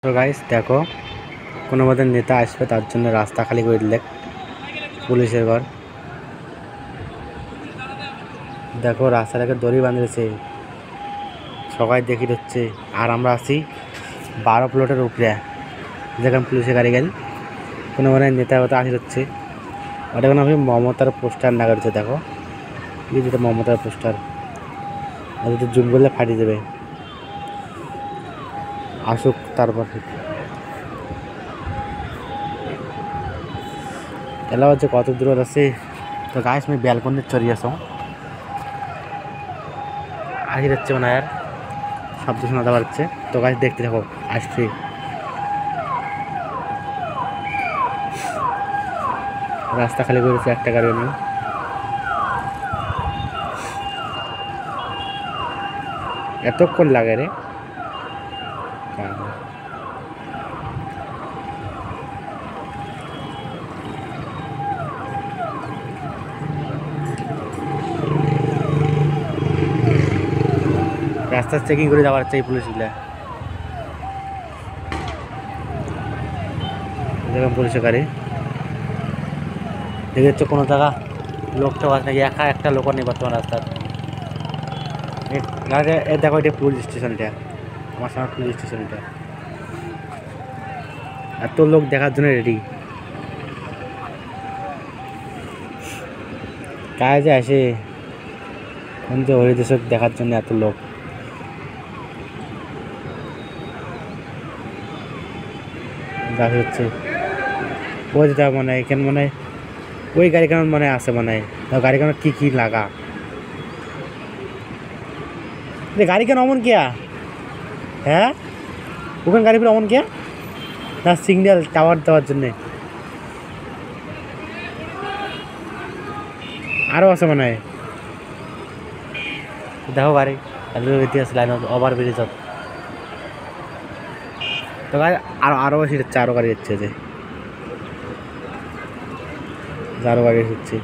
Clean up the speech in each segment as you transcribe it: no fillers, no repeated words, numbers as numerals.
তো গাইস দেখো, কোনো মতে নেতা আসবে তার জন্য রাস্তা খালি করে দিলে পুলিশের ঘর। দেখো রাস্তাটাকে দড়ি বাঁধিয়েছে, সবাই দেখি হচ্ছে। আর আমরা আছি 12 প্লটের উপরে, যেখানে পুলিশের গাড়ি গেল। কোনো মানে নেতা হতে আসি হচ্ছে। ওটা কোনো আমি মমতার পোস্টার না করছে। দেখো এই যেটা মমতার পোস্টার, আর যদি জুম করলে ফাটিয়ে দেবে। আসুক তারপর এলা হচ্ছে কত দূর আছে। তো গাইস আমি ব্যালকনি চড়িয়ে আসো, আসি যাচ্ছে মানে আর শব্দ শোনাতে পারছে। তো গাছ দেখতে থাকো, আসছি। রাস্তা খালি করেছে, একটা গাড়ি নেই। এতক্ষণ লাগে রে। রাস্তা চেকিং করে যাওয়ার চাই পুলিশগুলা, যেরকম পুলিশের গাড়ি দেখে হচ্ছে কোনো জায়গা লোকটা আছে নাকি। একা একটা লোক নেই বর্তমান রাস্তার। দেখো এটা পুলিশ স্টেশনটা, আমার সামনে পুলিশ স্টেশনটা। এত লোক দেখার জন্য রেডি। কাজে আসে কিন্তু হরিদেশক দেখার জন্য এত লোক। দেখা হচ্ছে ওই যেটা মানে এখানে মানে ওই গাড়ি কেমন মানে আছে মানে গাড়ি কেমন কি লাগা গাড়ি কেন অমন কিয়া। হ্যাঁ ওখানে গাড়ি অমন কিয়া না সিগন্যাল টাওয়ার দেওয়ার জন্যে আরও আছে মানে। দেখো গাড়ি ইতিহাস লাইন ওভার ব্রিজ। তো গাড়ি আরও বেশি যাচ্ছে, আরও গাড়ি যাচ্ছে যে আরও গাড়ি হচ্ছে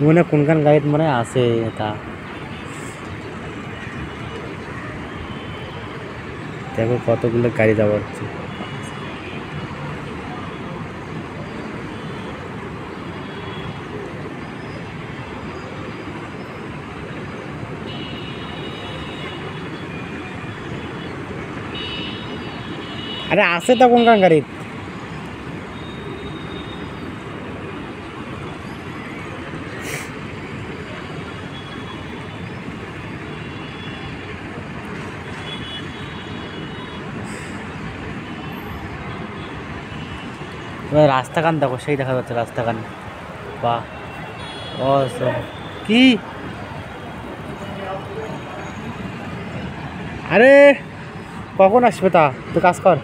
মনে কোনখান গাড়ি মানে আছে এটা। দেখো কতগুলো গাড়ি যাওয়া হচ্ছে। আরে আছে তো কোনখান গাড়ি। রাস্তাখান দেখো, সেই দেখা যাচ্ছে রাস্তাখান। বাহ ও কি আরে কখন আসবে তা তো কাজ কর।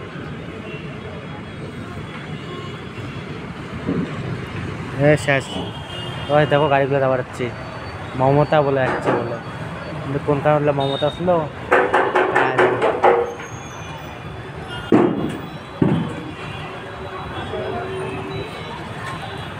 হ্যাঁ শেষ। ওই দেখো গাড়িগুলো যাওয়া যাচ্ছে, মমতা বলে আসছে বলে, কিন্তু কোন কারণে মমতা আসলো।